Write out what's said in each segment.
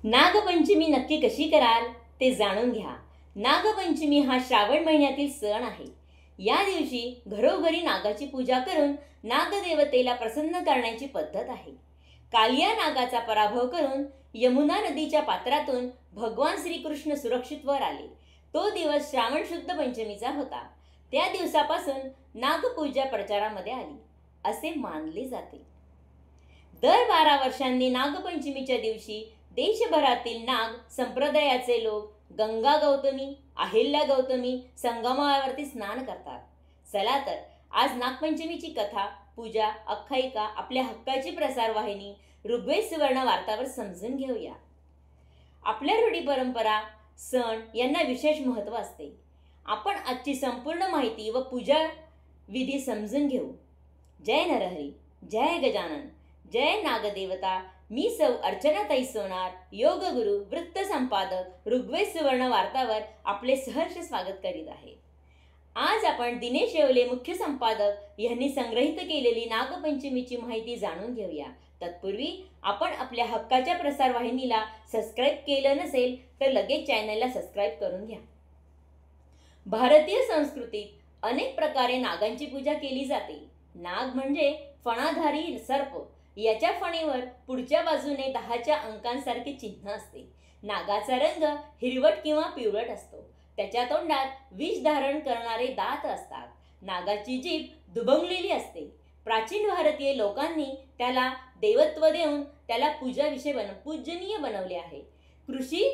नागपंचमी नक्की कशी कराल ते जाणून घ्या. नागपंचमी हा श्रावण महिन्यातील सण आहे. या दिवशी घरोघरी नागाची पूजा करून नागदेवतेला प्रसन्न करण्याची पद्धत आहे. कालिया नागाचा पराभव करून यमुना नदीच्या पात्रातून भगवान श्रीकृष्ण सुरक्षित वर आले. तो दिवस श्रावण शुद्ध पंचमीचा होता. त्या दिवसापासून नागपूजा प्रचारामध्ये आली असे मानले जाते. दर 12 वर्षांनी नागपंचमीच्या दिवशी देशभरातील नाग संप्रदायाचे लोक गंगा गौतमी, अहिल्या गौतमी संगमावरती स्नान करतात. चला तर आज नागपंचमीची कथा, पूजा, आख्यायिका आपल्या हक्काची प्रसार वाहिनी ऋग्वेद सुवर्ण वार्तावर समजून घेऊया. आपल्या रूढी परंपरा, सण यांना विशेष महत्त्व असते. आपण आजची संपूर्ण माहिती व पूजा विधी समजून घेऊ. जय नरहरी, जय गजानन, जय नागदेवता. मी सौ अर्चनाताई सोनार, योग गुरु, वृत्त संपादक, ऋग्वेद सुवर्ण वार्तावर आपले सहर्ष स्वागत करीत आहे. आज आपण दिनेश येवले, मुख्य संपादक यांनी संग्रहित केलेली नागपंचमीची माहिती जाणून घेऊया. तत्पूर्वी आपण आपल्या हक्काच्या प्रसार वाहिनीला सबस्क्राईब केलं नसेल तर लगेच चॅनलला सबस्क्राईब करून घ्या. भारतीय संस्कृतीत अनेक प्रकारे नागांची पूजा केली जाते. नाग म्हणजे फणाधारी सर्प. याच्या फणीवर पुढच्या बाजूने 10च्या अंकांसारखे चिन्ह असते. नागाचा रंग हिरवट किंवा पिवळट असतो. त्याच्या तोंडात विष धारण करणारे दात असतात. नागाची जीभ दुभंगलेली असते. प्राचीन भारतीय लोकांनी त्याला देवत्व देऊन त्याला पूजनीय बनवले आहे. कृषी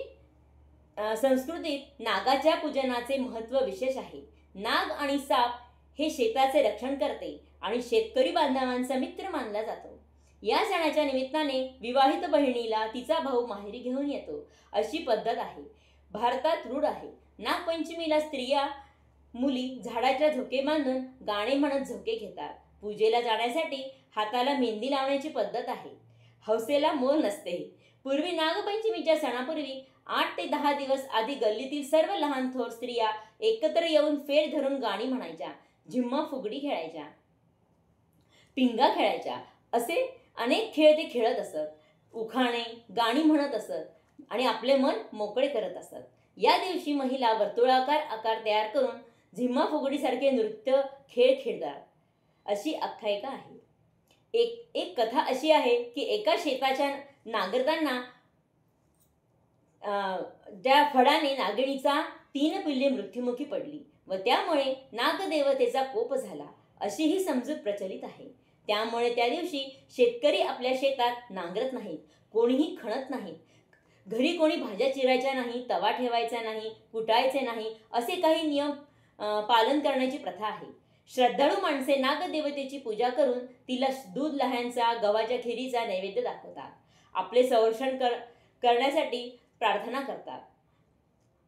संस्कृतीत नागाच्या पूजनाचे महत्त्व विशेष आहे. नाग आणि साप हे शेताचे रक्षण करते आणि शेतकरी बांधवांचा मित्र मानला जातो. या सणाच्या निमित्ताने विवाहित बहिणीला तिचा भाऊ माहेरी घेऊन येतो अशी पद्धत आहे. भारतात रूढ आहे. नागपंचमीला स्त्रिया मुली झाडाच्या झोके बांधून गाणे म्हणत झोके घेतात. पूजेला जाण्यासाठी हाताला मेहंदी लावण्याची पद्धत आहे. हौसेला मोल नसते. पूर्वी नागपंचमीच्या सणापूर्वी 8 ते 10 दिवस आधी गल्लीतील सर्व लहान थोर स्त्रिया एकत्र येऊन फेर धरून गाणी म्हणायच्या, झिम्मा फुगडी खेळायच्या, पिंगा खेळायच्या. असे अनेक खेळ ते खेळत असत. उखाणे, गाणी म्हणत असत आणि आपले मन मोकळे करत असत. या दिवशी महिला वर्तुळाकार आकार तयार करून झिम्मा फुगडीसारखे नृत्य खेळ खेळतात अशी आख्यायिका आहे. एक कथा अशी आहे की एका शेताच्या नांगरताना त्या फडाने नागिणीचा 3 पिल्ले मृत्युमुखी पडली व त्यामुळे नागदेवतेचा कोप झाला अशी ही समजूत प्रचलित आहे. त्यामुळे त्या दिवशी शेतकरी आपल्या शेतात नांगरत नाहीत, कोणीही खणत नाही, घरी कोणी भाज्या चिरायच्या नाही, तवा ठेवायचा नाही, कुटायचे नाही असे काही नियम पालन करण्याची प्रथा आहे. श्रद्धाळू माणसे नागदेवतेची पूजा करून तिला दूध लह्यांचा, गव्हाच्या खिरीचा नैवेद्य दाखवतात. आपले संरक्षण करण्यासाठी प्रार्थना करतात.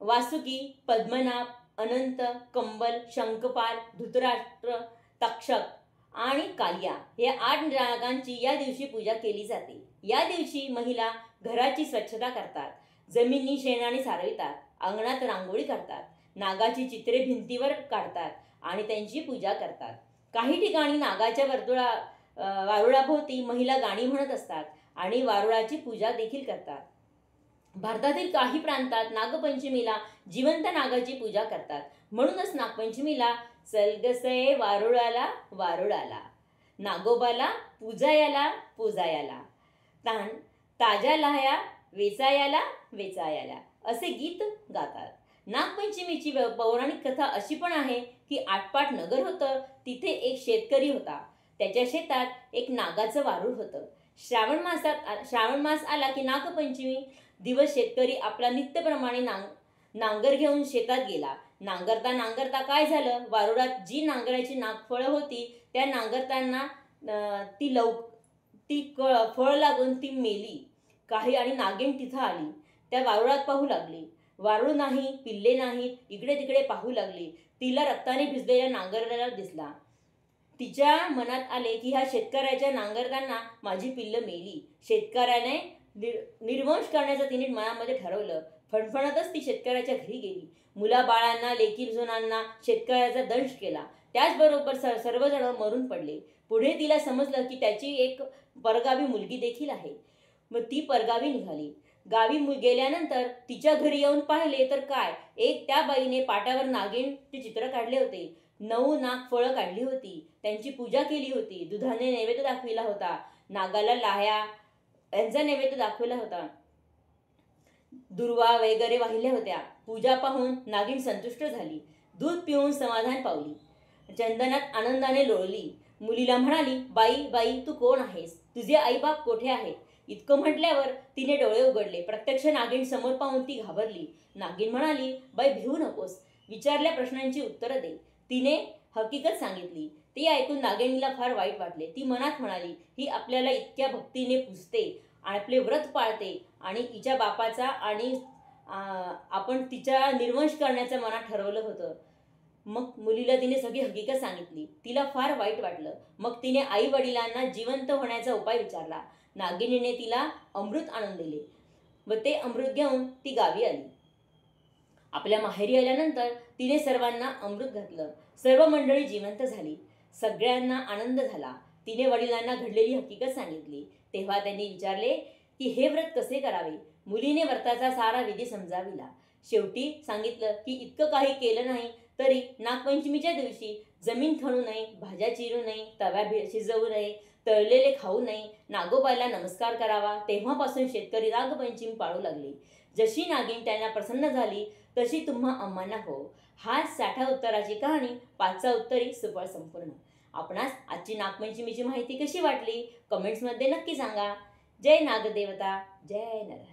वासुकी, पद्मनाभ, अनंत, कंबल, शंखपाल, धृतराष्ट्र, तक्षक आणि कालिया या 8 नागांची या दिवशी पूजा केली जाते. या दिवशी महिला घराची स्वच्छता करतात, जमिनी शेणाने सारवितात, अंगणात रांगोळी काढतात, नागाची चित्रे भिंतीवर काढतात आणि त्यांची पूजा करतात. काही ठिकाणी नागाच्या वारुळाभोवती महिला गाणी म्हणत असतात आणि वारुळाची पूजा देखील करतात. भारतातील काही प्रांतात नागपंचमीला जिवंत नागाची पूजा करतात. म्हणूनच नागपंचमीला सलगसये वारुळाला वारुळाला, नागोबाला पूजायाला पूजायाला, ताज्या लाह्या वेचायाला वेचायाला असे गीत गातात. नागपंचमीची पौराणिक कथा अशी पण आहे की आटपाट नगर होतं. तिथे एक शेतकरी होता. त्याच्या शेतात एक नागाचं वारूळ होतं. श्रावण मास आला की नागपंचमी दिवस शेतकरी आपला नित्यप्रमाणे नांगर घेऊन शेतात गेला. नांगरता काय झालं, वारुळात जी नांगराची नागफळं होती त्या नांगरताना ती फळ लागून ती मेली काही आणि नागिण तिथं आली. त्या वारुळात पाहू लागली. वारुळ नाही, पिल्ले नाहीत, इकडे तिकडे पाहू लागली. तिला रक्ताने भिजलेल्या नांगराला दिसला. तिच्या मनात आले की ह्या शेतकऱ्याच्या नांगरताना माझी पिल्लं मेली. शेतकऱ्याने निर्वंश करण्याचं तिने मनामध्ये ठरवलं. फणफणतच ती शेतकऱ्याच्या घरी गेली. मुलाबाळांना, लेकीरजुनांना शेतकऱ्याचा दंश केला. त्याचबरोबर सर्वजण मरून पडले. पुढे तिला समजलं की त्याची एक परगावी मुलगी देखील आहे. मग ती परगावी निघाली. गावी गेल्यानंतर तिच्या घरी येऊन पाहिले तर काय, एक त्या बाईने पाटावर नागिनचे चित्र काढले होते. 9 नागफळं काढली होती, त्यांची पूजा केली होती, दुधाने नैवेद्य दाखविला होता, नागाला लाह्या यांचा नैवेद्य दाखविला होता, दुर्वा वगैरे वाहिल्या होत्या. पूजा पाहून नागिन संतुष्ट झाली, दूध पिऊन समाधान पावली, चंदनात आनंदाने लोळली. मुलीला म्हणाली, बाई बाई तू कोण आहेस, तुझे आईबाप कोठे आहेत? इतकं म्हटल्यावर तिने डोळे उघडले. प्रत्यक्ष नागिन समोर पाहून ती घाबरली. नागिन म्हणाली, बाई भिवू नकोस, विचारल्या प्रश्नांची उत्तरं दे. तिने हकीकत सांगितली. ती ऐकून नागिनीला फार वाईट वाटले. ती मनात म्हणाली, ही आपल्याला इतक्या भक्तीने पुजते, आपले व्रत पाळते आणि हिच्या बापाचा आणि आपण तिचा निर्वंश करण्याचं मनात ठरवलं होतं. मग मुलीला तिने सगळी हकीकत सांगितली. तिला फार वाईट वाटलं. मग तिने आई वडिलांना जिवंत होण्याचा उपाय विचारला. नागिनीने तिला अमृत आणून दिले व ते अमृत घेऊन ती गावी आली. आपल्या माहेरी आल्यानंतर तिने सर्वांना अमृत घातलं. सर्व मंडळी जिवंत झाली. सगळ्यांना आनंद झाला. तिने वडिलांना घडलेली हकीकत सांगितली. तेव्हा त्यांनी विचारले की हे व्रत कसे करावे. मुलीने व्रताचा सारा विधी समजाविला. शेवटी सांगितलं की इतकं काही केलं नाही तरी नागपंचमीच्या दिवशी जमीन खणू नये, भाज्या चिरू नये, तव्या शिजवू नये, तळलेले खाऊ नये, नागोबाला नमस्कार करावा. तेव्हापासून शेतकरी नागपंचमी पाळू लागले. जशी नागिन त्यांना प्रसन्न झाली तशी तुम्हा अम्मांना हो. हा 60 उत्तराची कहाणी, 5चा उत्तरी सुफळ संपूर्ण. आपणास आजची नागपंचमीची माहिती कशी वाटली कमेंट्समध्ये नक्की सांगा. जय नागदेवता, जय नर.